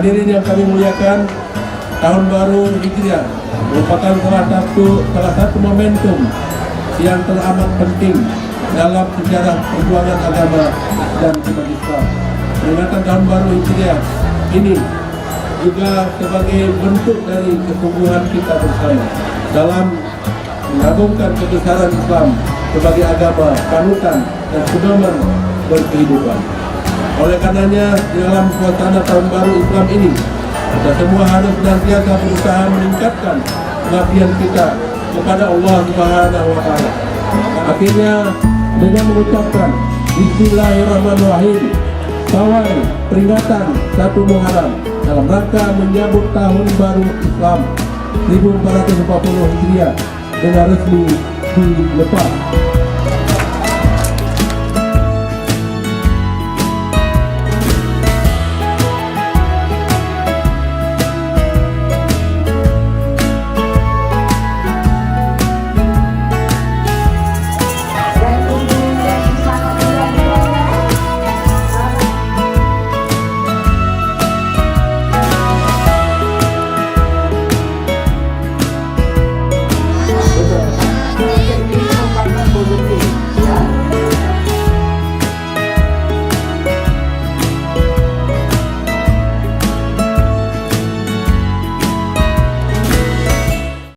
Hadirin yang kami muliakan, tahun baru Hijriah merupakan salah satu momentum yang teramat penting dalam sejarah perjuangan agama dan umat Islam. Peringatan tahun baru Hijriah ini juga sebagai bentuk dari kesungguhan kita bersama dalam mengagungkan kebesaran Islam sebagai agama panutan dan pedoman berkehidupan. Oleh karenanya, dalam suasana tahun baru Islam ini, kita semua harus senantiasa berusaha meningkatkan pengabdian kita kepada Allah Subhanahu wa Ta'ala. Akhirnya, dengan mengucapkan Bismillahirrahmanirrahim, pawai peringatan 1 Muharram dalam rangka menyambut tahun baru Islam 1440 Hijriah dengan resmi dilepas.